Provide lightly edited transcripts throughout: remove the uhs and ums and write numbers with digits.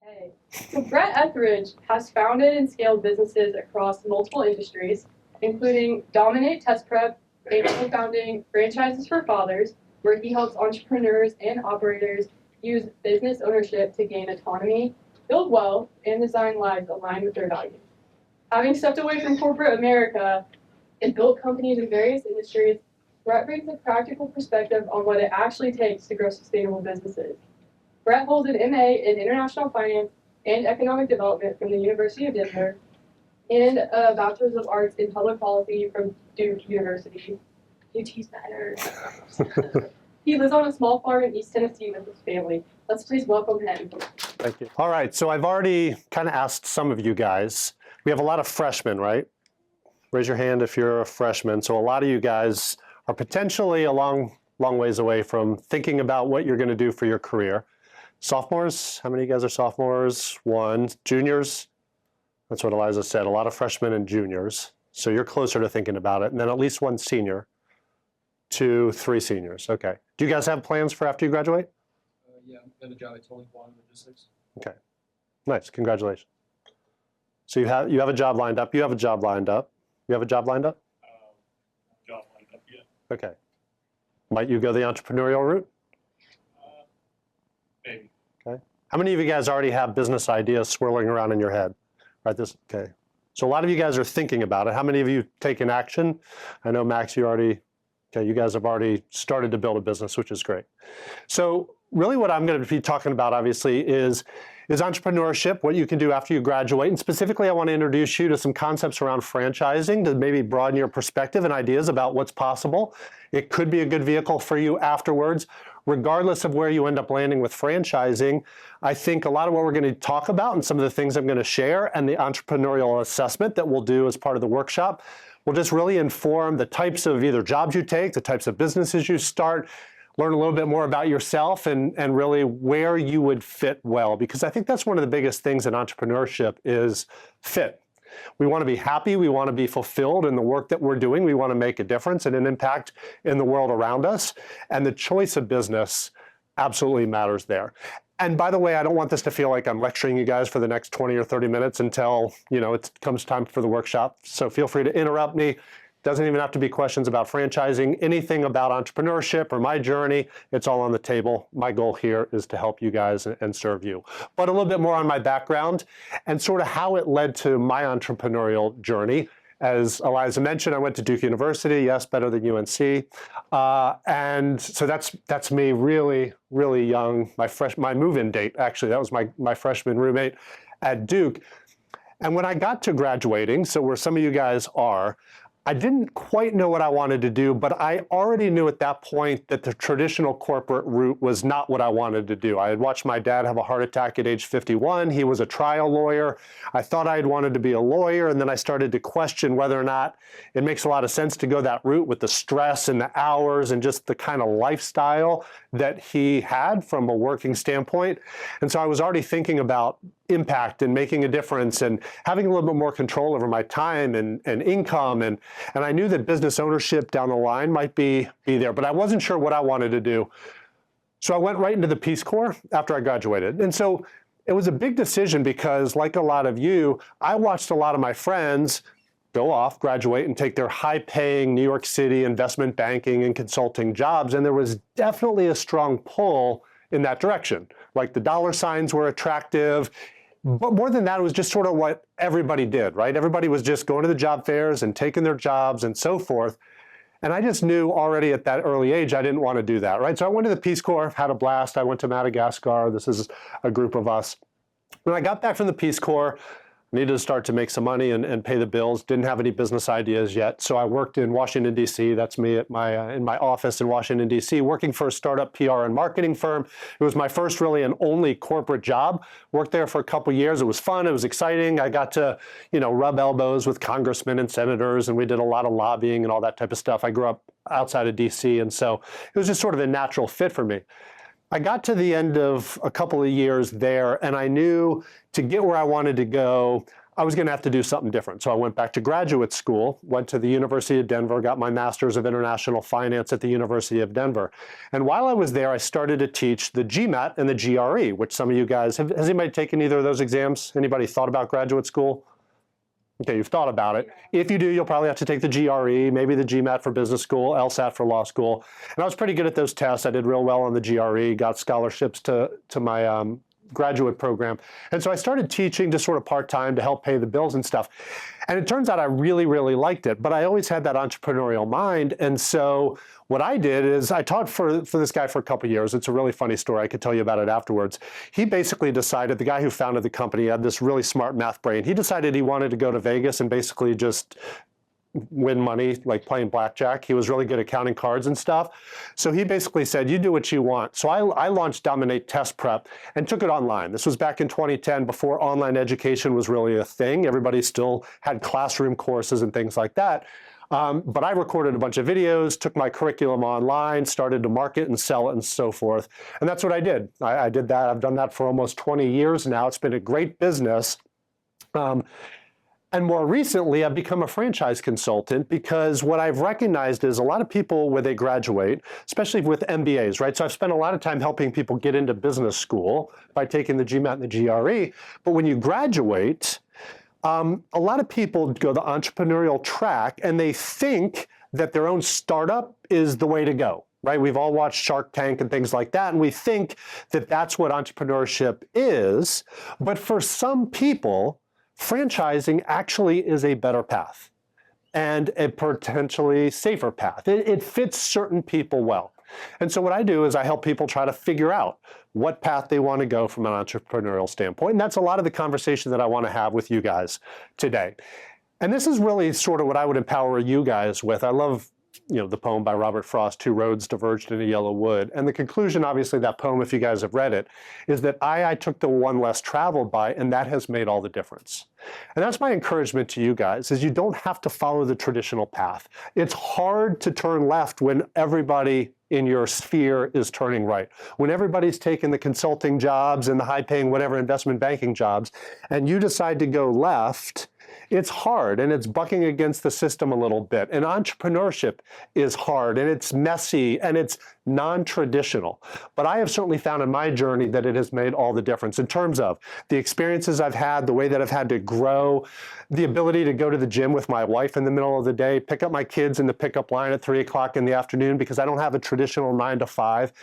Okay. So Brett Ethridge has founded and scaled businesses across multiple industries, including Dominate Test Prep, a co-founding Franchises for Fathers, where he helps entrepreneurs and operators use business ownership to gain autonomy, build wealth, and design lives aligned with their values. Having stepped away from corporate America and built companies in various industries, Brett brings a practical perspective on what it actually takes to grow sustainable businesses. Brett holds an MA in International Finance and Economic Development from the University of Denver and a Bachelor's of Arts in Public Policy from Duke University. UT's better. He lives on a small farm in East Tennessee with his family. Let's please welcome him. Thank you. All right, so I've already kind of asked some of you guys. We have a lot of freshmen, right? Raise your hand if you're a freshman. So a lot of you guys are potentially a long ways away from thinking about what you're going to do for your career. Sophomores, how many of you guys are sophomores? One. Juniors? That's what Eliza said, a lot of freshmen and juniors. So you're closer to thinking about it. And then at least one senior. 2, 3 seniors, okay. Do you guys have plans for after you graduate? Yeah, I'm going to job at Tolling Quantum Logistics. Okay, nice, congratulations. So you have a job lined up, you have a job lined up. You have a job lined up? Job lined up, yeah. Okay. Might you go the entrepreneurial route? Maybe. Okay. How many of you guys already have business ideas swirling around in your head? Right, okay. So a lot of you guys are thinking about it. How many of you taken action? I know, Max, you guys have already started to build a business, which is great. So really what I'm going to be talking about, obviously, is entrepreneurship, what you can do after you graduate. And specifically, I want to introduce you to some concepts around franchising to maybe broaden your perspective and ideas about what's possible. It could be a good vehicle for you afterwards. Regardless of where you end up landing with franchising, I think a lot of what we're going to talk about and some of the things I'm going to share and the entrepreneurial assessment that we'll do as part of the workshop will just really inform the types of either jobs you take, the types of businesses you start, learn a little bit more about yourself and really where you would fit well. Because I think that's one of the biggest things in entrepreneurship is fit. We want to be happy, we want to be fulfilled in the work that we're doing, we want to make a difference and an impact in the world around us. And the choice of business absolutely matters there. And by the way, I don't want this to feel like I'm lecturing you guys for the next 20 or 30 minutes until, it comes time for the workshop. So feel free to interrupt me. Doesn't even have to be questions about franchising, anything about entrepreneurship or my journey, it's all on the table. My goal here is to help you guys and serve you. But a little bit more on my background and sort of how it led to my entrepreneurial journey. As Eliza mentioned, I went to Duke University, yes, better than UNC. And so that's me really, really young. My move-in date, actually, that was my freshman roommate at Duke. And when I got to graduating, so where some of you guys are, I didn't quite know what I wanted to do, but I already knew at that point that the traditional corporate route was not what I wanted to do. I had watched my dad have a heart attack at age 51. He was a trial lawyer. I thought I had wanted to be a lawyer, and then I started to question whether or not it makes a lot of sense to go that route with the stress and the hours and just the kind of lifestyle that he had from a working standpoint. And so I was already thinking about impact and making a difference and having a little bit more control over my time and income. And I knew that business ownership down the line might be there, but I wasn't sure what I wanted to do. So I went right into the Peace Corps after I graduated. And so it was a big decision because, like a lot of you, I watched a lot of my friends go off, graduate, and take their high-paying New York City investment banking and consulting jobs. And there was definitely a strong pull in that direction. Like the dollar signs were attractive. But more than that, it was just sort of what everybody did, right? Everybody was just going to the job fairs and taking their jobs and so forth. And I just knew already at that early age I didn't want to do that, right? So I went to the Peace Corps, had a blast. I went to Madagascar. This is a group of us. When I got back from the Peace Corps, needed to start to make some money and pay the bills. Didn't have any business ideas yet. So I worked in Washington, D.C. That's me at in my office in Washington, D.C., working for a startup PR and marketing firm. It was my first really and only corporate job. Worked there for a couple years. It was fun. It was exciting. I got to, rub elbows with congressmen and senators, and we did a lot of lobbying and all that type of stuff. I grew up outside of D.C., and so it was just sort of a natural fit for me. I got to the end of a couple of years there, and I knew to get where I wanted to go, I was going to have to do something different. So I went back to graduate school, went to the University of Denver, got my Master's of International Finance at the University of Denver. And while I was there, I started to teach the GMAT and the GRE, which some of you guys, has anybody taken either of those exams? Anybody thought about graduate school? Okay, you've thought about it. If you do, you'll probably have to take the GRE, maybe the GMAT for business school, LSAT for law school. And I was pretty good at those tests. I did real well on the GRE, got scholarships to my graduate program. And so I started teaching just sort of part-time to help pay the bills and stuff. And it turns out I really, really liked it, but I always had that entrepreneurial mind. And so what I did is I taught for this guy for a couple of years. It's a really funny story. I could tell you about it afterwards. He basically decided, the guy who founded the company had this really smart math brain. He decided he wanted to go to Vegas and basically just win money, like playing blackjack. He was really good at counting cards and stuff. So he basically said, you do what you want. So I launched Dominate Test Prep and took it online. This was back in 2010, before online education was really a thing. Everybody still had classroom courses and things like that. But I recorded a bunch of videos, took my curriculum online, started to market and sell it and so forth. And that's what I did. I did that. I've done that for almost 20 years now. It's been a great business. And more recently, I've become a franchise consultant because what I've recognized is a lot of people when they graduate, especially with MBAs, right? So I've spent a lot of time helping people get into business school by taking the GMAT and the GRE. But when you graduate, a lot of people go the entrepreneurial track and they think that their own startup is the way to go, right? We've all watched Shark Tank and things like that, and we think that that's what entrepreneurship is. But for some people, franchising actually is a better path and a potentially safer path. It fits certain people well. And so what I do is I help people try to figure out what path they want to go from an entrepreneurial standpoint. And that's a lot of the conversation that I want to have with you guys today. And this is really sort of what I would empower you guys with. I love, the poem by Robert Frost, Two Roads Diverged in a Yellow Wood. And the conclusion, obviously, that poem, if you guys have read it, is that I took the one less traveled by, and that has made all the difference. And that's my encouragement to you guys, is you don't have to follow the traditional path. It's hard to turn left when everybody in your sphere is turning right. When everybody's taking the consulting jobs and the high-paying whatever investment banking jobs, and you decide to go left, it's hard and it's bucking against the system a little bit. And entrepreneurship is hard and it's messy and it's non-traditional. But I have certainly found in my journey that it has made all the difference in terms of the experiences I've had, the way that I've had to grow, the ability to go to the gym with my wife in the middle of the day, pick up my kids in the pickup line at 3 o'clock in the afternoon because I don't have a traditional 9 to 5.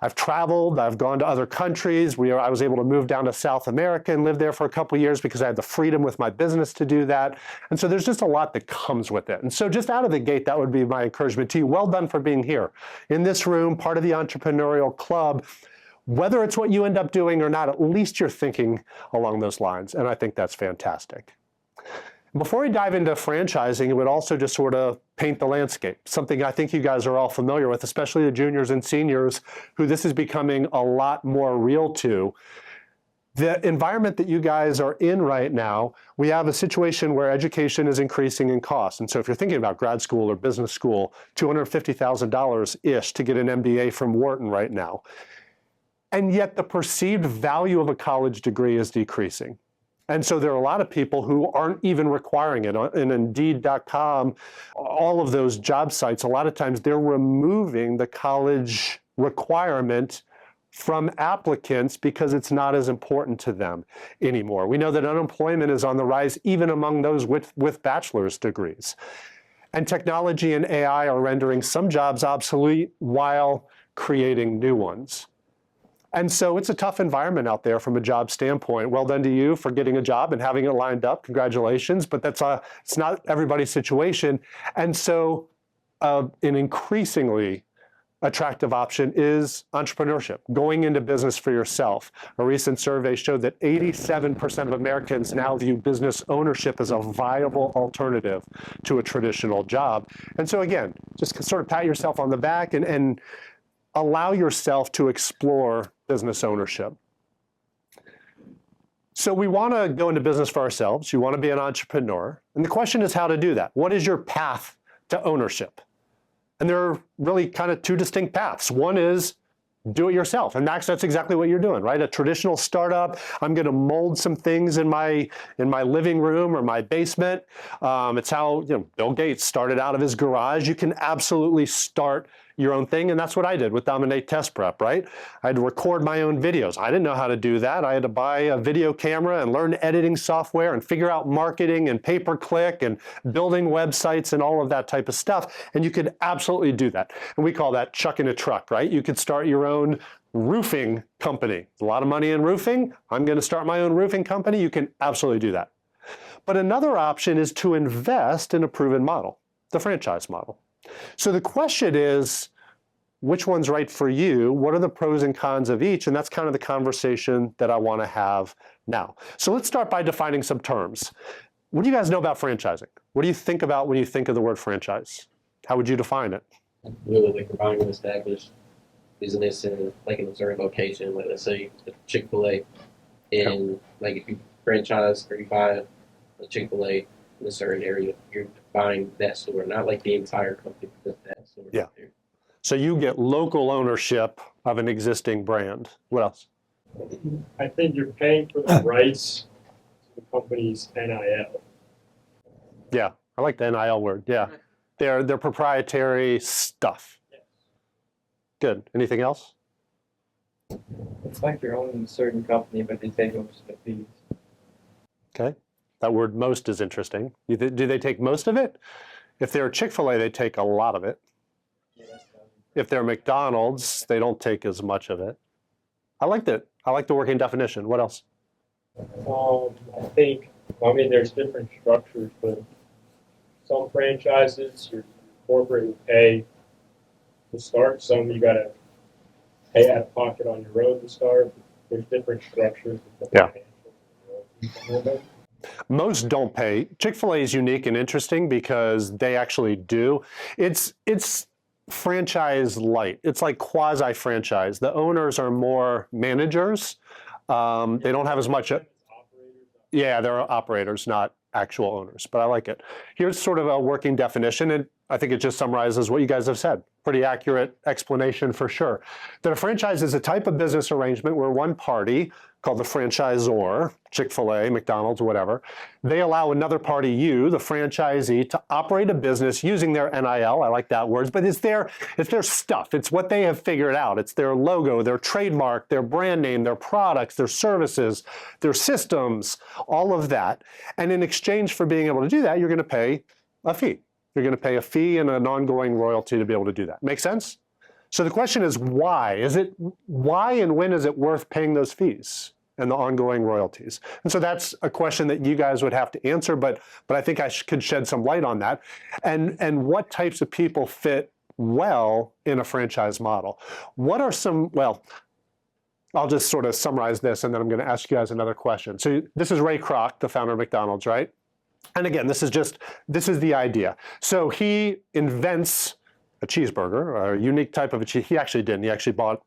I've traveled, I've gone to other countries. I was able to move down to South America and live there for a couple of years because I had the freedom with my business to do that. And so there's just a lot that comes with it. And so just out of the gate, that would be my encouragement to you. Well done for being here in this room, part of the entrepreneurial club. Whether it's what you end up doing or not, at least you're thinking along those lines. And I think that's fantastic. Before we dive into franchising, it would also just sort of paint the landscape, something I think you guys are all familiar with, especially the juniors and seniors, who this is becoming a lot more real to. The environment that you guys are in right now, we have a situation where education is increasing in cost. And so if you're thinking about grad school or business school, $250,000-ish to get an MBA from Wharton right now. And yet the perceived value of a college degree is decreasing. And so there are a lot of people who aren't even requiring it. In Indeed.com, all of those job sites, a lot of times they're removing the college requirement from applicants because it's not as important to them anymore. We know that unemployment is on the rise even among those with bachelor's degrees. And technology and AI are rendering some jobs obsolete while creating new ones. And so it's a tough environment out there from a job standpoint. Well done to you for getting a job and having it lined up. Congratulations. But it's not everybody's situation. And so an increasingly attractive option is entrepreneurship, going into business for yourself. A recent survey showed that 87% of Americans now view business ownership as a viable alternative to a traditional job. And so again, just sort of pat yourself on the back and allow yourself to explore business ownership. So we want to go into business for ourselves. You want to be an entrepreneur. And the question is how to do that. What is your path to ownership? And there are really kind of two distinct paths. One is do it yourself. And Max, that's exactly what you're doing, right? A traditional startup, I'm going to mold some things in my living room or my basement. It's how Bill Gates started out of his garage. You can absolutely start your own thing, and that's what I did with Dominate Test Prep, right? I had to record my own videos. I didn't know how to do that. I had to buy a video camera and learn editing software and figure out marketing and pay-per-click and building websites and all of that type of stuff, and you could absolutely do that. And we call that chucking a truck, right? You could start your own roofing company. A lot of money in roofing. I'm going to start my own roofing company. You can absolutely do that. But another option is to invest in a proven model, the franchise model. So the question is, which one's right for you? What are the pros and cons of each? And that's kind of the conversation that I want to have now. So let's start by defining some terms. What do you guys know about franchising? What do you think about when you think of the word franchise? How would you define it? Really like combining an established business in like in a certain location, like let's say Chick-fil-A, and like if you franchise or you buy a Chick-fil-A in a certain area, you're buying that store, not like the entire company, but that store. Yeah. So you get local ownership of an existing brand. What else? I think you're paying for the rights to the company's NIL. Yeah, I like the NIL word. Yeah, they're proprietary stuff. Good. Anything else? It's like you're owning a certain company, but they take most of the fees. Okay. That word most is interesting. Do they take most of it? If they're Chick-fil-A, they take a lot of it. If they're McDonald's, they don't take as much of it. I like that. I like the working definition. What else? I mean, there's different structures, but some franchises, your corporate will pay to start. Some you got to pay out of pocket on your own to start. There's different structures. Yeah. Most don't pay. Chick-fil-A is unique and interesting because they actually do. It's franchise light. It's like quasi-franchise. The owners are more managers. They don't have as much. Yeah, they're operators, not actual owners, but I like it. Here's sort of a working definition, and I think it just summarizes what you guys have said. Pretty accurate explanation for sure. That a franchise is a type of business arrangement where one party, called the franchisor, Chick-fil-A, McDonald's, whatever, they allow another party, you, the franchisee, to operate a business using their NIL, I like that word, but it's their stuff. It's what they have figured out. It's their logo, their trademark, their brand name, their products, their services, their systems, all of that. And in exchange for being able to do that, you're going to pay a fee. You're going to pay a fee and an ongoing royalty to be able to do that. Make sense? So the question is why? Why and when is it worth paying those fees and the ongoing royalties? And so that's a question that you guys would have to answer, but I think I could shed some light on that. And what types of people fit well in a franchise model? What are some, well, I'll just sort of summarize this and then I'm going to ask you guys another question. So this is Ray Kroc, the founder of McDonald's, right? And again, this is the idea. So he invents a cheeseburger, a unique type of a cheese. He actually didn't. He actually bought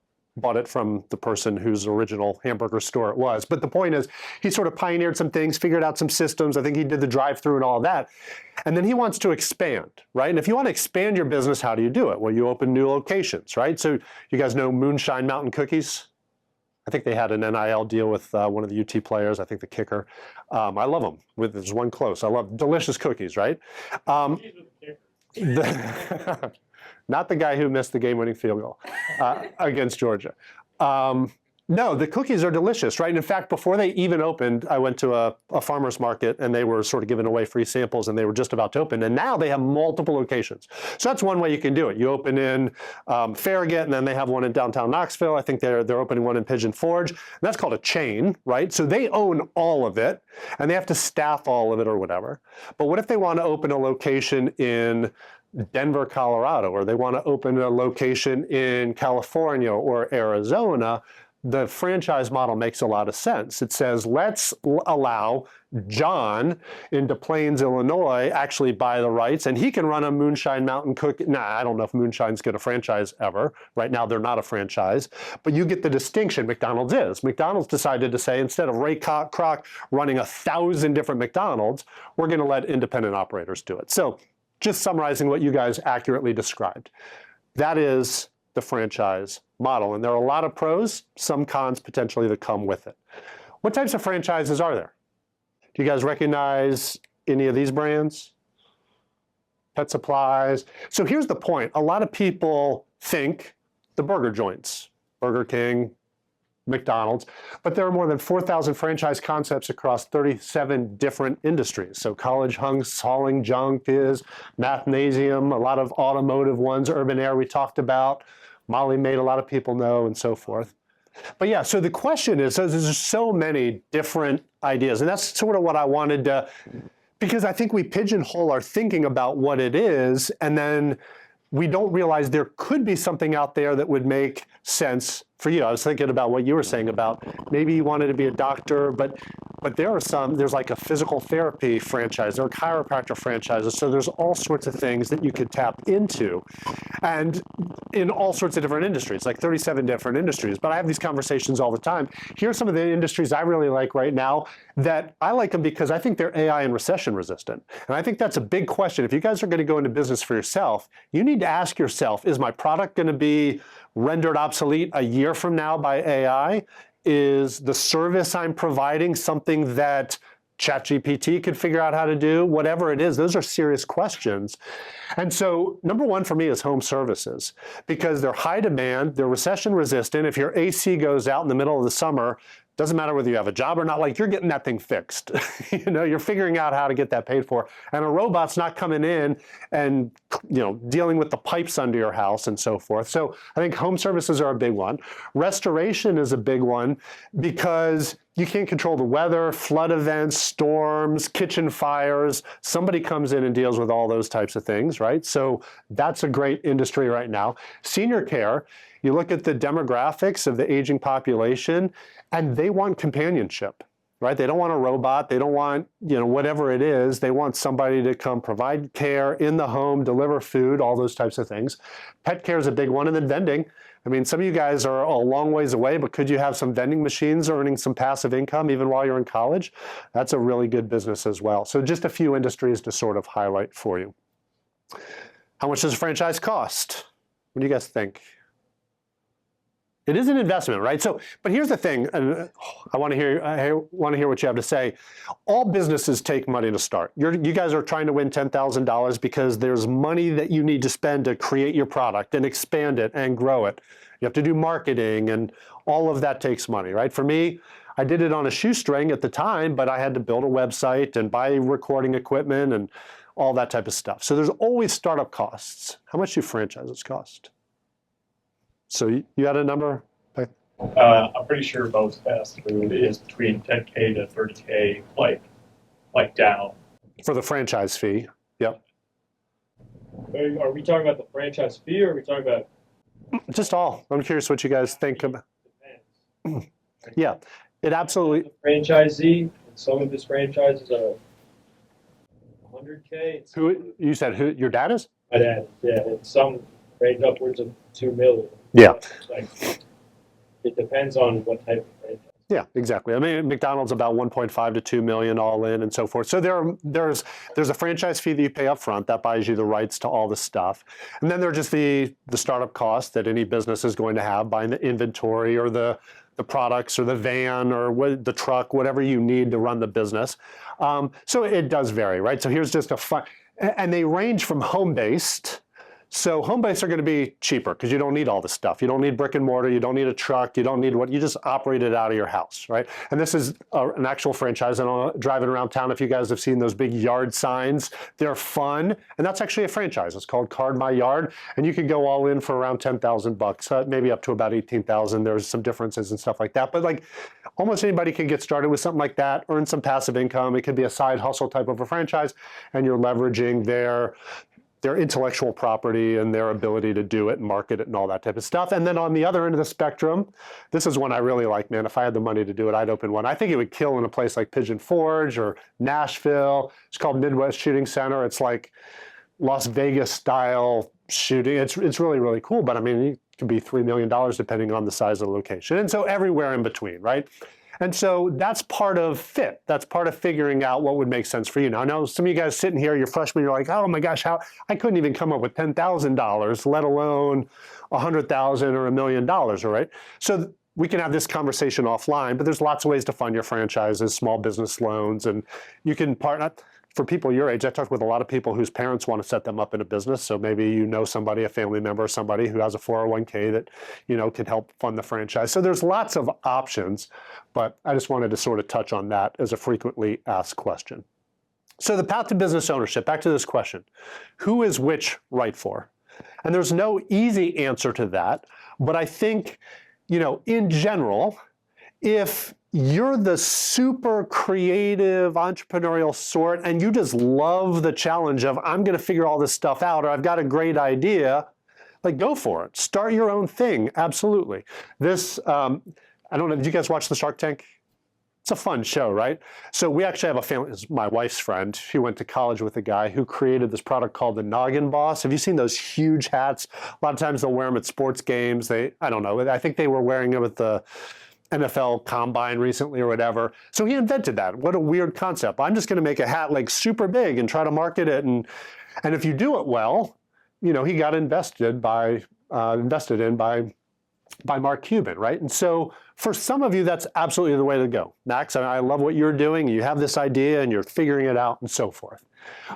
it from the person whose original hamburger store it was. But the point is, he sort of pioneered some things, figured out some systems. I think he did the drive-through and all of that. And then he wants to expand, right? And if you want to expand your business, how do you do it? Well, you open new locations, right? So you guys know Moonshine Mountain Cookies? I think they had an NIL deal with one of the UT players, I think the kicker. I love them. There's one close. I love delicious cookies, right? Not the guy who missed the game-winning field goal against Georgia. No, the cookies are delicious, right? In fact, before they even opened, I went to a farmer's market and they were sort of giving away free samples and they were just about to open. And now they have multiple locations. So that's one way you can do it. You open in Farragut and then they have one in downtown Knoxville. I think they're opening one in Pigeon Forge. And that's called a chain, right? So they own all of it and they have to staff all of it or whatever. But what if they want to open a location in Denver, Colorado, or they want to open a location in California or Arizona? The franchise model makes a lot of sense. It says, let's allow John in Des Plaines, Illinois, actually buy the rights, and he can run a Moonshine Mountain Cookie. Nah, I don't know if Moonshine's going to franchise ever. Right now, they're not a franchise. But you get the distinction. McDonald's is. McDonald's decided to say, instead of Ray Kroc running 1,000 different McDonald's, we're going to let independent operators do it. So just summarizing what you guys accurately described. That is the franchise model. And there are a lot of pros, some cons potentially that come with it. What types of franchises are there? Do you guys recognize any of these brands? Pet supplies. So here's the point. A lot of people think the burger joints, Burger King, McDonald's, but there are more than 4,000 franchise concepts across 37 different industries. So college hauling junk is, Mathnasium, a lot of automotive ones, Urban Air we talked about, Molly Made a lot of people know, and so forth. But yeah, so the question is, so there's so many different ideas, and that's sort of what I wanted to, because I think we pigeonhole our thinking about what it is, and then we don't realize there could be something out there that would make sense for you. I was thinking about what you were saying about maybe you wanted to be a doctor, but there are there's like a physical therapy franchise, there are chiropractor franchises, so there's all sorts of things that you could tap into, and in all sorts of different industries, like 37 different industries. But I have these conversations all the time. Here's some of the industries I really like right now that I like them because I think they're AI and recession resistant. And I think that's a big question. If you guys are going to go into business for yourself, you need to ask yourself, is my product going to be rendered obsolete a year from now by AI? Is the service I'm providing something that ChatGPT could figure out how to do? Whatever it is, those are serious questions. And so number one for me is home services, because they're high demand, they're recession resistant. If your AC goes out in the middle of the summer, doesn't matter whether you have a job or not, like you're getting that thing fixed. You're figuring out how to get that paid for. And a robot's not coming in and dealing with the pipes under your house and so forth. So I think home services are a big one. Restoration is a big one because you can't control the weather, flood events, storms, kitchen fires. Somebody comes in and deals with all those types of things, right? So that's a great industry right now. Senior care, you look at the demographics of the aging population, and they want companionship, right? They don't want a robot. They don't want, whatever it is. They want somebody to come provide care in the home, deliver food, all those types of things. Pet care is a big one, and then vending. I mean, some of you guys are a long ways away, but could you have some vending machines earning some passive income even while you're in college? That's a really good business as well. So just a few industries to sort of highlight for you. How much does a franchise cost? What do you guys think? It is an investment, right? So, but here's the thing, and I want to hear what you have to say. All businesses take money to start. You guys are trying to win $10,000 because there's money that you need to spend to create your product and expand it and grow it. You have to do marketing, and all of that takes money, right? For me, I did it on a shoestring at the time, but I had to build a website and buy recording equipment and all that type of stuff. So there's always startup costs. How much do franchises cost? So you had a number? I'm pretty sure most fast food is between 10K to 30K, like down. For the franchise fee, yep. Are we talking about the franchise fee, or are we talking about? Just all. I'm curious what you guys think about. Depends. Yeah, it absolutely. Franchisee, and some of his franchises are 100K. Who you said? Who your dad is? My dad, yeah, and some range upwards of 2 million. Yeah. It depends on what type of franchise. Yeah, exactly. I mean, McDonald's about 1.5 to 2 million all in and so forth. So there's a franchise fee that you pay up front that buys you the rights to all the stuff. And then there are just the startup costs that any business is going to have, buying the inventory or the products or the van or the truck, whatever you need to run the business. So it does vary, right? So here's just and they range from home-based. So home-based are going to be cheaper because you don't need all the stuff. You don't need brick and mortar. You don't need a truck. You don't need you just operate it out of your house, right? And this is an actual franchise. And I'm driving around town. If you guys have seen those big yard signs, they're fun. And that's actually a franchise. It's called Card My Yard. And you can go all in for around $10,000, maybe up to about 18,000. There's some differences and stuff like that. But like almost anybody can get started with something like that, earn some passive income. It could be a side hustle type of a franchise. And you're leveraging their intellectual property and their ability to do it and market it and all that type of stuff. And then on the other end of the spectrum, this is one I really like, man. If I had the money to do it, I'd open one. I think it would kill in a place like Pigeon Forge or Nashville. It's called Midwest Shooting Center. It's like Las Vegas style shooting. It's really, really cool. But I mean, it could be $3 million depending on the size of the location. And so everywhere in between, right? And so that's part of fit. That's part of figuring out what would make sense for you. Now, I know some of you guys sitting here, you're freshmen, you're like, oh my gosh, how I couldn't even come up with $10,000, let alone $100,000 or $1 million, all right? So we can have this conversation offline, but there's lots of ways to fund your franchises, small business loans, and you can partner. For people your age, I talked with a lot of people whose parents want to set them up in a business. So maybe you know somebody, a family member, somebody who has a 401k that, you know, can help fund the franchise. So there's lots of options, but I just wanted to sort of touch on that as a frequently asked question. So the path to business ownership, back to this question, who is which right for? And there's no easy answer to that, but I think, you know, in general, if you're the super creative entrepreneurial sort and you just love the challenge of I'm going to figure all this stuff out, or I've got a great idea, like go for it. Start your own thing. Absolutely. This, I don't know, did you guys watch the Shark Tank? It's a fun show, right? So we actually have a family, it's my wife's friend. She went to college with a guy who created this product called the Noggin Boss. Have you seen those huge hats? A lot of times they'll wear them at sports games. I don't know, I think they were wearing them at the NFL Combine recently or whatever. So he invented that. What a weird concept. I'm just going to make a hat like super big and try to market it. And if you do it well, you know, he got invested in by Mark Cuban, right? And so for some of you, that's absolutely the way to go. Max, I love what you're doing. You have this idea and you're figuring it out and so forth.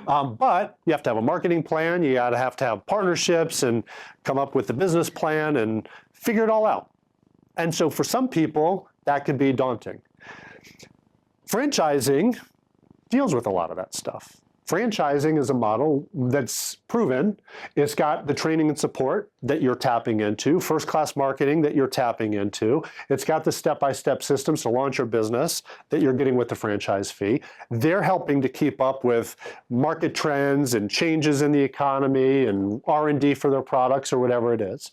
But you have to have a marketing plan. You have to have partnerships and come up with the business plan and figure it all out. And so for some people, that could be daunting. Franchising deals with a lot of that stuff. Franchising is a model that's proven. It's got the training and support that you're tapping into, first-class marketing that you're tapping into. It's got the step-by-step systems to launch your business that you're getting with the franchise fee. They're helping to keep up with market trends and changes in the economy and R&D for their products or whatever it is.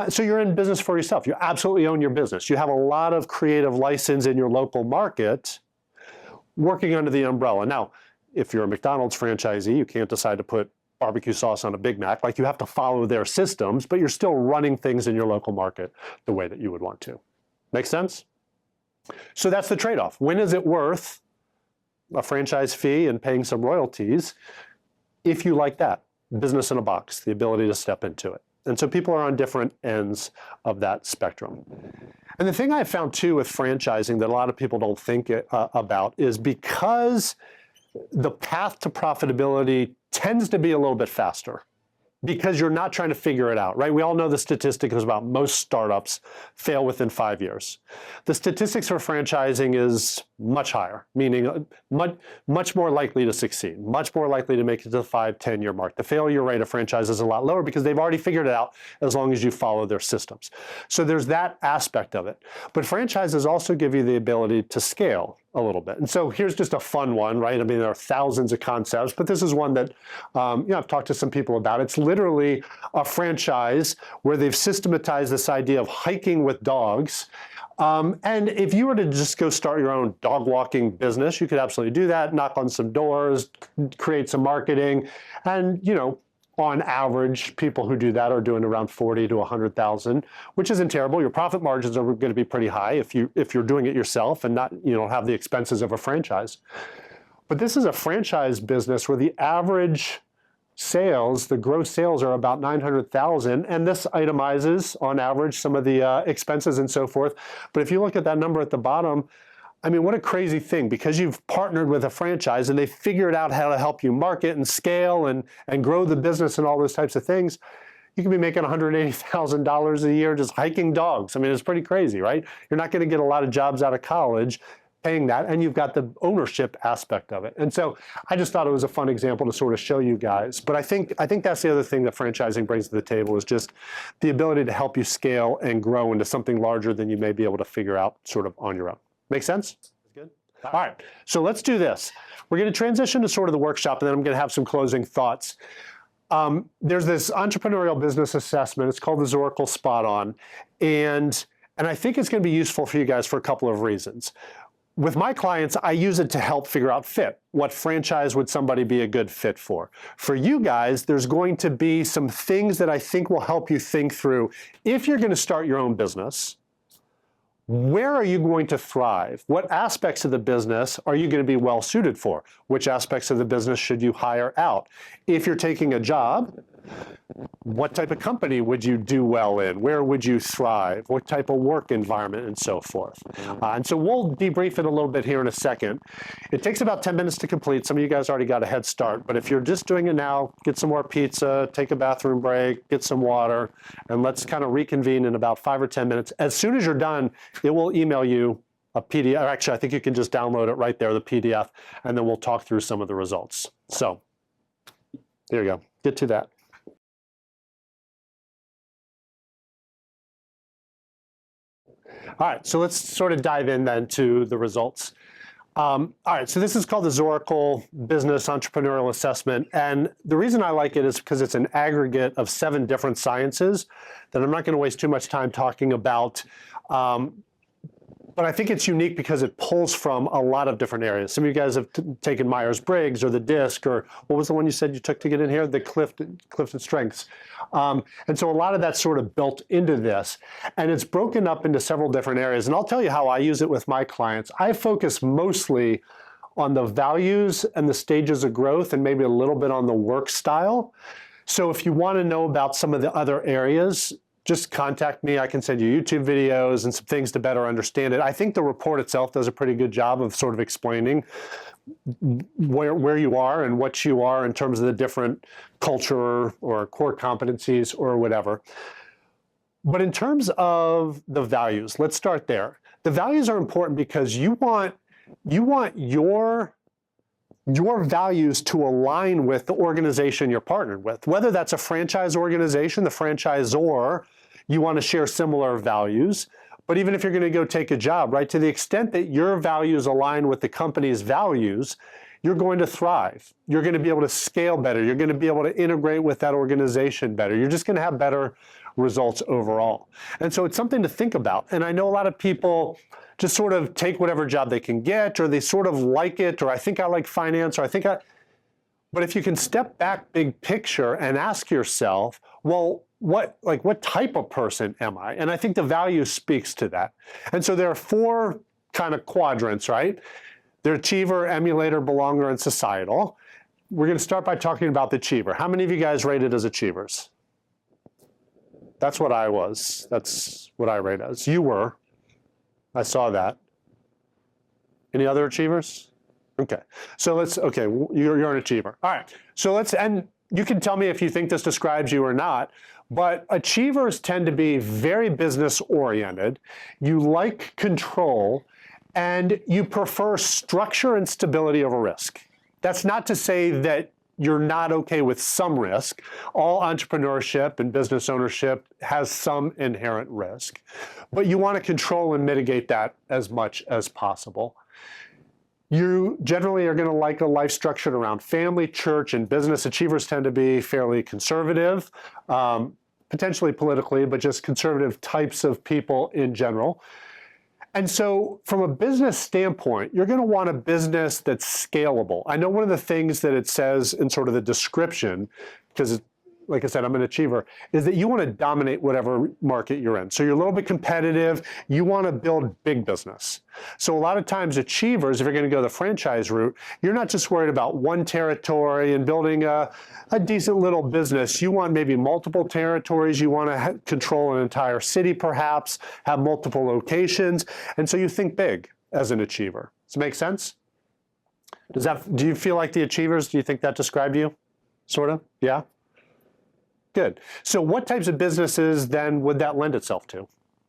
So you're in business for yourself. You absolutely own your business. You have a lot of creative license in your local market working under the umbrella. Now, if you're a McDonald's franchisee, you can't decide to put barbecue sauce on a Big Mac. Like, you have to follow their systems, but you're still running things in your local market the way that you would want to. Make sense? So that's the trade-off. When is it worth a franchise fee and paying some royalties if you like that? Business in a box, the ability to step into it. And so people are on different ends of that spectrum. And the thing I found too with franchising that a lot of people don't think about is because the path to profitability tends to be a little bit faster because you're not trying to figure it out, right? We all know the statistic is about most startups fail within 5 years. The statistics for franchising is much higher, meaning much more likely to succeed, much more likely to make it to the 5-10 year mark. The failure rate of franchise is a lot lower because they've already figured it out as long as you follow their systems. So there's that aspect of it. But franchises also give you the ability to scale a little bit. And so here's just a fun one, right? I mean, there are thousands of concepts, but this is one that I've talked to some people about. It's literally a franchise where they've systematized this idea of hiking with dogs. And if you were to just go start your own dog walking business, you could absolutely do that, knock on some doors, create some marketing, and, you know, on average, people who do that are doing around 40 to 100,000, which isn't terrible. Your profit margins are going to be pretty high if you're doing it yourself and not, you know, have the expenses of a franchise. But this is a franchise business where the average sales, the gross sales are about 900,000, and this itemizes on average some of the expenses and so forth. But if you look at that number at the bottom, I mean, what a crazy thing, because you've partnered with a franchise and they figured out how to help you market and scale and grow the business and all those types of things. You can be making $180,000 a year just hiking dogs. I mean, it's pretty crazy, right? You're not going to get a lot of jobs out of college paying that, and you've got the ownership aspect of it. And so I just thought it was a fun example to sort of show you guys. But I think that's the other thing that franchising brings to the table is just the ability to help you scale and grow into something larger than you may be able to figure out sort of on your own. Make sense? Good. All right, so let's do this. We're going to transition to sort of the workshop, and then I'm going to have some closing thoughts. There's this entrepreneurial business assessment. It's called the Zoracle Spot On, and I think it's going to be useful for you guys for a couple of reasons. With my clients, I use it to help figure out fit. What franchise would somebody be a good fit for? For you guys, there's going to be some things that I think will help you think through if you're going to start your own business. where are you going to thrive? What aspects of the business are you going to be well suited for? Which aspects of the business should you hire out? If you're taking a job, what type of company would you do well in? Where would you thrive? What type of work environment and so forth? And so we'll debrief it a little bit here in a second. It takes about 10 minutes to complete. Some of you guys already got a head start, but if you're just doing it now, get some more pizza, take a bathroom break, get some water, and let's kind of reconvene in about 5 or 10 minutes. As soon as you're done, it will email you a PDF. Or actually, I think you can just download it right there, the PDF, and then we'll talk through some of the results. So there you go. Get to that. All right, so let's sort of dive in then to the results. All right, so this is called the Zoracle Business Entrepreneurial Assessment, and the reason I like it is because it's an aggregate of 7 different sciences that I'm not going to waste too much time talking about. But I think it's unique because it pulls from a lot of different areas. Some of you guys have taken Myers-Briggs or the DISC, or what was the one you said you took to get in here? The Clifton Strengths. And so a lot of that's sort of built into this. And it's broken up into several different areas. And I'll tell you how I use it with my clients. I focus mostly on the values and the stages of growth and maybe a little bit on the work style. So if you want to know about some of the other areas, just contact me. I can send you YouTube videos and some things to better understand it. I think the report itself does a pretty good job of sort of explaining where you are and what you are in terms of the different culture or core competencies or whatever. But in terms of the values, let's start there. The values are important because you want your values to align with the organization you're partnered with. Whether that's a franchise organization, the franchisor, you want to share similar values. But even if you're going to go take a job, right, to the extent that your values align with the company's values, you're going to thrive. You're going to be able to scale better. You're going to be able to integrate with that organization better. You're just going to have better results overall. And so it's something to think about. And I know a lot of people just sort of take whatever job they can get, or they sort of like it, or I think I like finance, or but if you can step back big picture and ask yourself, well, what type of person am I? And I think the value speaks to that. And so there are 4 kind of quadrants, right? They're achiever, emulator, belonger, and societal. We're going to start by talking about the achiever. How many of you guys rated as achievers? That's what I was. That's what I rated as. You were. I saw that. Any other achievers? Okay. So you're an achiever. All right. So and you can tell me if you think this describes you or not, but achievers tend to be very business oriented. You like control, and you prefer structure and stability over risk. That's not to say that you're not okay with some risk. All entrepreneurship and business ownership has some inherent risk, but you want to control and mitigate that as much as possible. You generally are going to like a life structured around family, church, and business. Achievers tend to be fairly conservative, potentially politically, but just conservative types of people in general. And so from a business standpoint, you're going to want a business that's scalable. I know one of the things that it says in sort of the description, because like I said, I'm an achiever, is that you want to dominate whatever market you're in. So you're a little bit competitive. You want to build big business. So a lot of times achievers, if you're going to go the franchise route, you're not just worried about one territory and building a decent little business. You want maybe multiple territories. You want to control an entire city perhaps, have multiple locations. And so you think big as an achiever. Does it make sense? Do you feel like the achievers, do you think that described you? Sort of? Yeah? Good. So what types of businesses then would that lend itself to?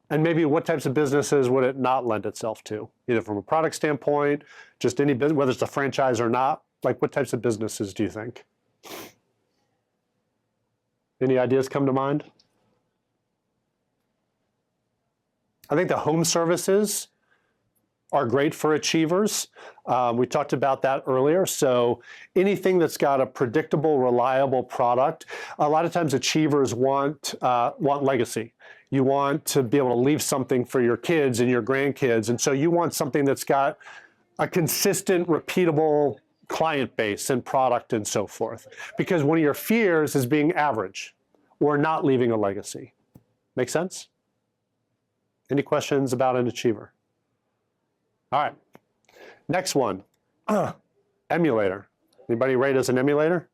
And maybe what types of businesses would it not lend itself to? Either from a product standpoint, just any business, whether it's a franchise or not, like what types of businesses do you think? Any ideas come to mind? I think the home services are great for achievers. We talked about that earlier. So anything that's got a predictable, reliable product, a lot of times achievers want legacy. You want to be able to leave something for your kids and your grandkids. And so you want something that's got a consistent, repeatable client base and product and so forth. Because one of your fears is being average or not leaving a legacy. Make sense? Any questions about an achiever? All right, next one, emulator. Anybody rate as an emulator?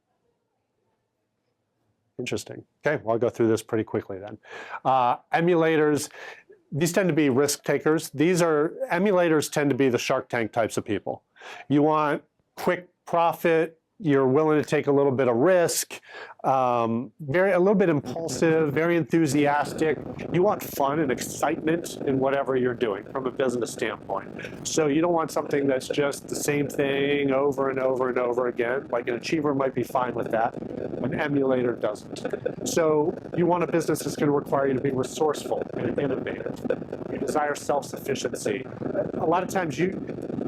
Interesting. Okay, well, I'll go through this pretty quickly then. Emulators, these tend to be risk takers. Emulators tend to be the Shark Tank types of people. You want quick profit, you're willing to take a little bit of risk, a little bit impulsive, very enthusiastic. You want fun and excitement in whatever you're doing from a business standpoint. So you don't want something that's just the same thing over and over and over again. Like an achiever might be fine with that. An emulator doesn't. So you want a business that's going to require you to be resourceful and innovative. You desire self-sufficiency. A lot of times you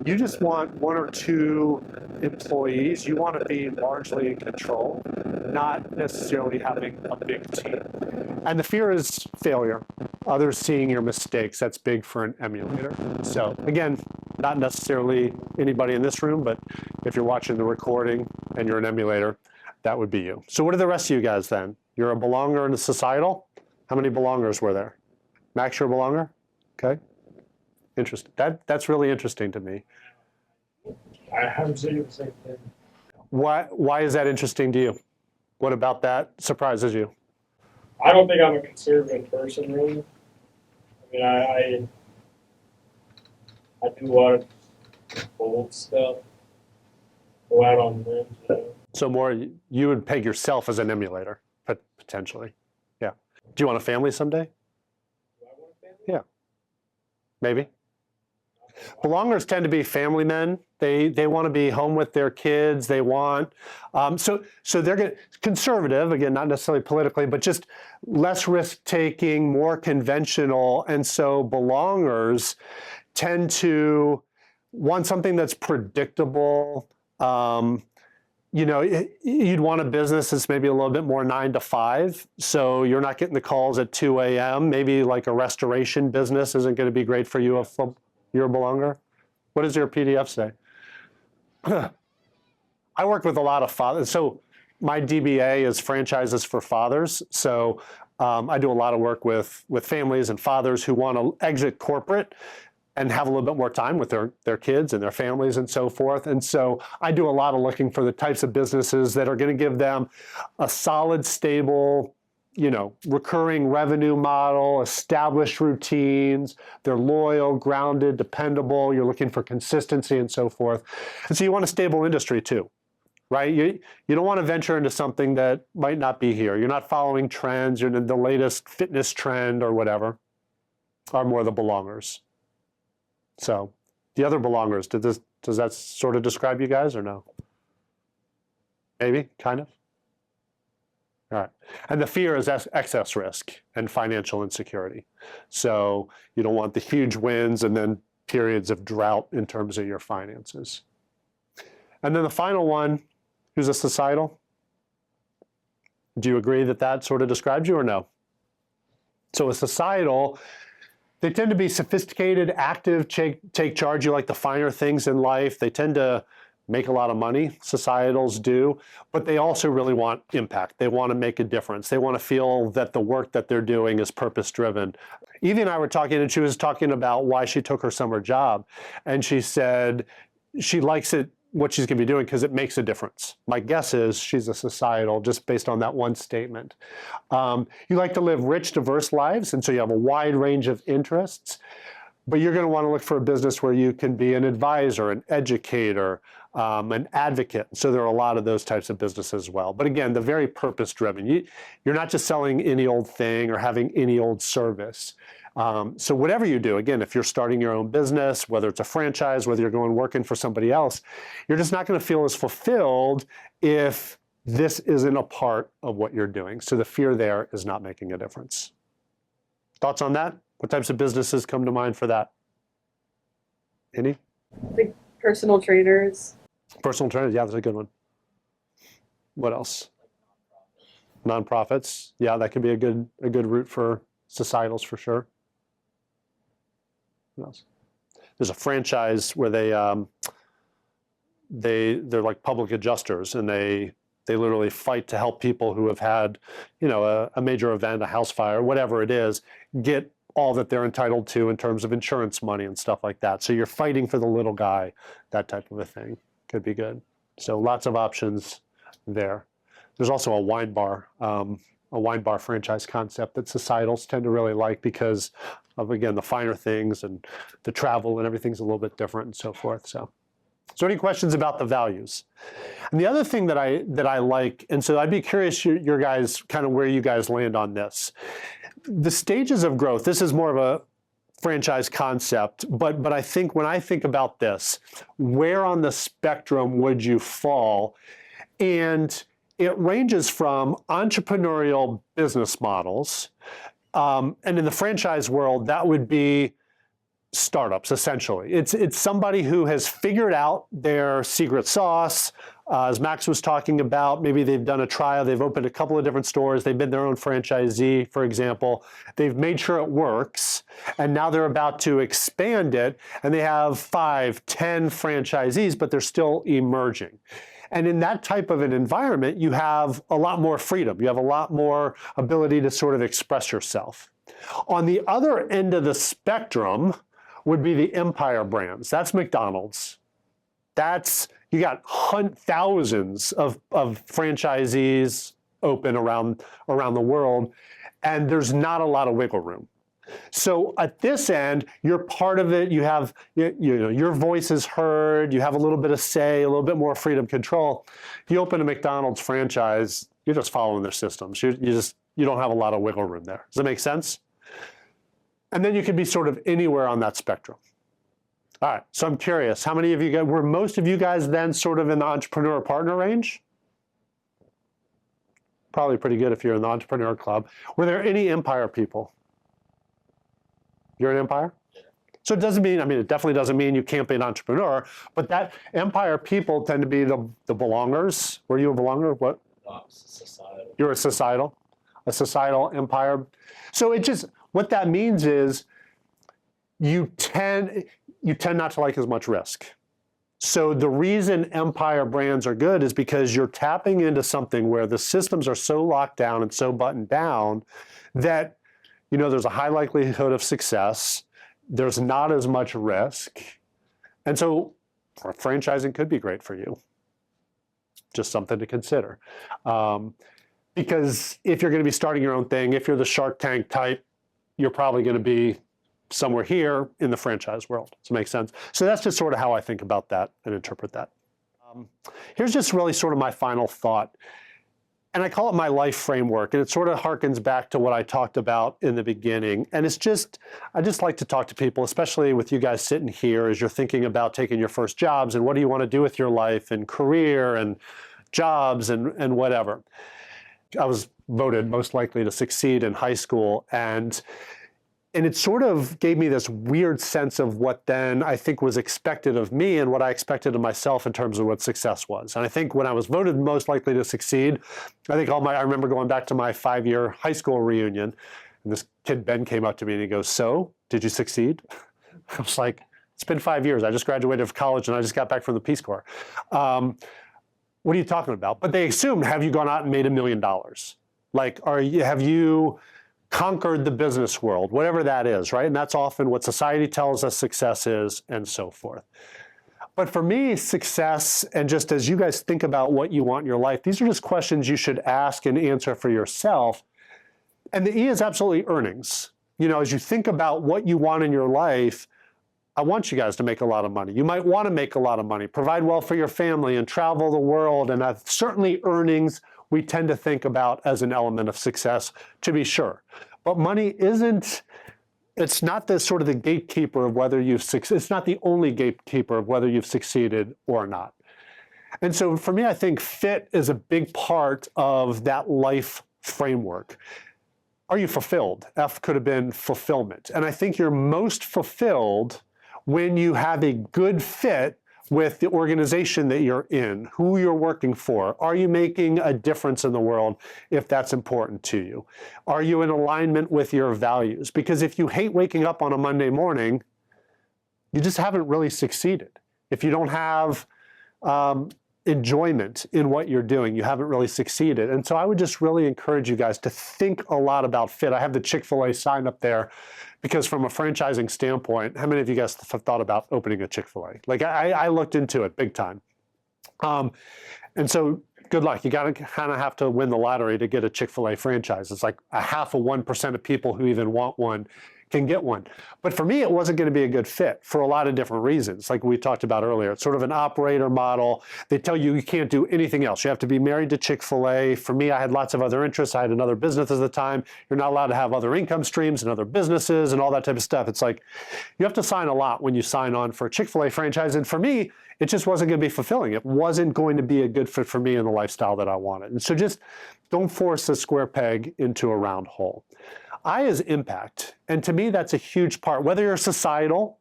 just want one or two employees. You want to be largely in control, not necessarily having a big team. And the fear is failure. Others seeing your mistakes. That's big for an emulator. So again, not necessarily anybody in this room, but if you're watching the recording and you're an emulator, that would be you. So what are the rest of you guys then? You're a belonger in a societal? How many belongers were there? Max, you're a belonger? Okay. Interesting. That's really interesting to me. I would say the same thing. Why is that interesting to you? What about that surprises you? I don't think I'm a conservative person, really. I mean, I do a lot of bold stuff, go out on limbs. So more, you would peg yourself as an emulator, potentially. Yeah. Do you want a family someday? Do I want a family? Yeah. Maybe. Belongers tend to be family men. They want to be home with their kids. They want, so they're conservative, again, not necessarily politically, but just less risk-taking, more conventional. And so belongers tend to want something that's predictable. You know, you'd want a business that's maybe a little bit more 9 to 5. So you're not getting the calls at 2 a.m. Maybe like a restoration business isn't going to be great for you if you're a belonger. What does your PDF say? I work with a lot of fathers. So my DBA is franchises for fathers. So I do a lot of work with families and fathers who want to exit corporate and have a little bit more time with their kids and their families and so forth. And so I do a lot of looking for the types of businesses that are going to give them a solid, stable, recurring revenue model, established routines. They're loyal, grounded, dependable. You're looking for consistency and so forth. And so you want a stable industry too, right? You don't want to venture into something that might not be here. You're not following trends. You're in the latest fitness trend or whatever, are more the belongers. So the other belongers, does that sort of describe you guys or no? Maybe, kind of? All right. And the fear is excess risk and financial insecurity. So you don't want the huge wins and then periods of drought in terms of your finances. And then the final one, who's a societal? Do you agree that that sort of describes you or no? So a societal, they tend to be sophisticated, active, take charge. You like the finer things in life. They tend to make a lot of money, societals do, but they also really want impact. They want to make a difference. They want to feel that the work that they're doing is purpose-driven. Evie and I were talking, and she was talking about why she took her summer job, and she said she likes it, what she's going to be doing, because it makes a difference. My guess is she's a societal, just based on that one statement. You like to live rich, diverse lives, and so you have a wide range of interests, but you're going to want to look for a business where you can be an advisor, an educator, an advocate. So there are a lot of those types of businesses as well. But again, they're very purpose-driven. You're not just selling any old thing or having any old service. So whatever you do, again, if you're starting your own business, whether it's a franchise, whether you're going working for somebody else, you're just not going to feel as fulfilled if this isn't a part of what you're doing. So the fear there is not making a difference. Thoughts on that? What types of businesses come to mind for that? Any? Like personal traders. Personal trainers, yeah, that's a good one. What else? Nonprofits, yeah, that could be a good route for societals for sure. What else? There's a franchise where they're like public adjusters, and they literally fight to help people who have had, a major event, a house fire, whatever it is, get all that they're entitled to in terms of insurance money and stuff like that. So you're fighting for the little guy, that type of a thing. Could be good. So lots of options there. There's also a wine bar franchise concept that societals tend to really like because of, again, the finer things and the travel and everything's a little bit different and so forth. So any questions about the values? And the other thing that I like, and so I'd be curious your guys, kind of where you guys land on this. The stages of growth, this is more of a franchise concept, but I think when I think about this, where on the spectrum would you fall? And it ranges from entrepreneurial business models, and in the franchise world, that would be startups, essentially. It's somebody who has figured out their secret sauce. As Max was talking about, maybe they've done a trial, they've opened a couple of different stores, they've been their own franchisee, for example. They've made sure it works, and now they're about to expand it, and they have 5, 10 franchisees, but they're still emerging. And in that type of an environment, you have a lot more freedom. You have a lot more ability to sort of express yourself. On the other end of the spectrum would be the empire brands. That's McDonald's. You got thousands of franchisees open around the world, and there's not a lot of wiggle room. So at this end, you're part of it. You have, your voice is heard. You have a little bit of say, a little bit more freedom control. You open a McDonald's franchise, you're just following their systems. You don't have a lot of wiggle room there. Does that make sense? And then you can be sort of anywhere on that spectrum. All right, so I'm curious, how many of you guys, were most of you guys then sort of in the entrepreneur partner range? Probably pretty good if you're in the entrepreneur club. Were there any empire people? You're an empire? So it doesn't mean, it definitely doesn't mean you can't be an entrepreneur, but that empire people tend to be the belongers. Were you a belonger? What? Societal. You're a societal empire. So what that means is you tend not to like as much risk. So the reason empire brands are good is because you're tapping into something where the systems are so locked down and so buttoned down that there's a high likelihood of success. There's not as much risk. And so franchising could be great for you. Just something to consider. Because if you're going to be starting your own thing, if you're the Shark Tank type, you're probably going to be somewhere here in the franchise world. Does it make sense? So that's just sort of how I think about that and interpret that. Here's just really sort of my final thought. And I call it my life framework, and it sort of harkens back to what I talked about in the beginning. And I just like to talk to people, especially with you guys sitting here as you're thinking about taking your first jobs and what do you want to do with your life and career and jobs and whatever. I was voted most likely to succeed in high school, and it sort of gave me this weird sense of what then I think was expected of me and what I expected of myself in terms of what success was. And I think when I was voted most likely to succeed, I remember going back to my 5-year high school reunion, and this kid Ben came up to me and he goes, "So, did you succeed?" I was like, "It's been 5 years. I just graduated from college and I just got back from the Peace Corps." What are you talking about? But they assumed, have you gone out and made $1 million? Like, have you conquered the business world, whatever that is, right? And that's often what society tells us success is, and so forth. But for me, success, and just as you guys think about what you want in your life, these are just questions you should ask and answer for yourself. And the E is absolutely earnings. As you think about what you want in your life, I want you guys to make a lot of money. You might want to make a lot of money, provide well for your family, and travel the world. And certainly earnings we tend to think about as an element of success, to be sure. But money it's not the sort of the gatekeeper of whether it's not the only gatekeeper of whether you've succeeded or not. And so for me, I think fit is a big part of that life framework. Are you fulfilled? F could have been fulfillment. And I think you're most fulfilled when you have a good fit with the organization that you're in, who you're working for. Are you making a difference in the world if that's important to you? Are you in alignment with your values? Because if you hate waking up on a Monday morning, you just haven't really succeeded. If you don't have, enjoyment in what you're doing, you haven't really succeeded. And so I would just really encourage you guys to think a lot about fit. I have the Chick-fil-A sign up there because from a franchising standpoint, how many of you guys have thought about opening a Chick-fil-A? Like I looked into it big time. And so good luck. You got to kind of have to win the lottery to get a Chick-fil-A franchise. It's like 0.5% of people who even want one can get one. But for me, it wasn't going to be a good fit for a lot of different reasons, like we talked about earlier. It's sort of an operator model. They tell you you can't do anything else. You have to be married to Chick-fil-A. For me, I had lots of other interests. I had another business at the time. You're not allowed to have other income streams and other businesses and all that type of stuff. It's like you have to sign a lot when you sign on for a Chick-fil-A franchise. And for me, it just wasn't going to be fulfilling. It wasn't going to be a good fit for me in the lifestyle that I wanted. And so just don't force a square peg into a round hole. I is impact. And to me, that's a huge part. Whether you're societal,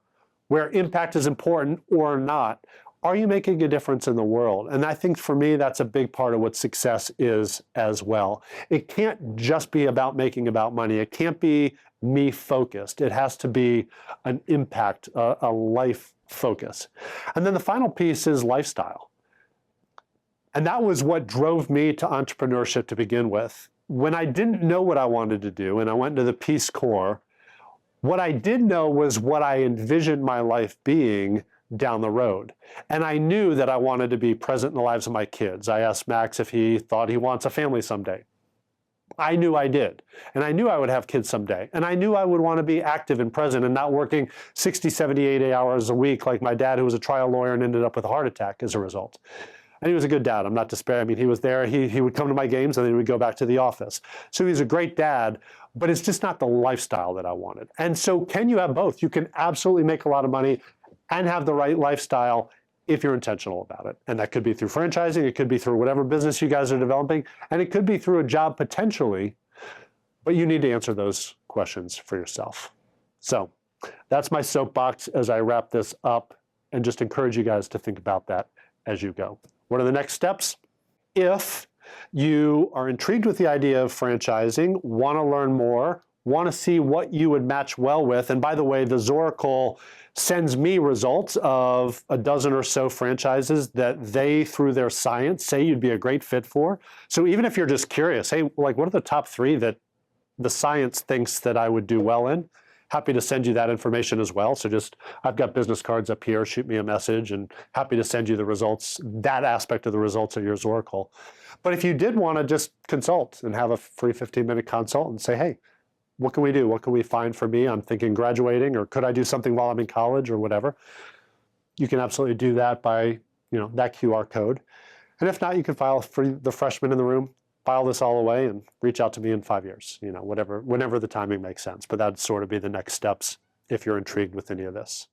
where impact is important or not, are you making a difference in the world? And I think for me, that's a big part of what success is as well. It can't just be about making about money. It can't be me focused. It has to be an impact, a life focus. And then the final piece is lifestyle. And that was what drove me to entrepreneurship to begin with. When I didn't know what I wanted to do and I went to the Peace Corps, what I did know was what I envisioned my life being down the road. And I knew that I wanted to be present in the lives of my kids. I asked Max if he thought he wants a family someday. I knew I did. And I knew I would have kids someday. And I knew I would want to be active and present and not working 60, 70, 80 hours a week like my dad, who was a trial lawyer and ended up with a heart attack as a result. And he was a good dad. I'm not despairing. I mean, he was there. He would come to my games and then he would go back to the office. So he was a great dad, but it's just not the lifestyle that I wanted. And so can you have both? You can absolutely make a lot of money and have the right lifestyle if you're intentional about it. And that could be through franchising. It could be through whatever business you guys are developing. And it could be through a job potentially, but you need to answer those questions for yourself. So that's my soapbox as I wrap this up and just encourage you guys to think about that as you go. What are the next steps? If you are intrigued with the idea of franchising, want to learn more, want to see what you would match well with, and by the way, the Zoracle sends me results of a dozen or so franchises that they, through their science, say you'd be a great fit for. So even if you're just curious, hey, like what are the top 3 that the science thinks that I would do well in? Happy to send you that information as well. So just, I've got business cards up here, shoot me a message, and happy to send you the results, that aspect of the results of your Zoracle. But if you did want to just consult and have a free 15-minute consult and say, hey, what can we do? What can we find for me? I'm thinking graduating, or could I do something while I'm in college or whatever? You can absolutely do that by, that QR code. And if not, you can file for the freshman in the room, file this all away and reach out to me in 5 years, whenever the timing makes sense. But that'd sort of be the next steps if you're intrigued with any of this.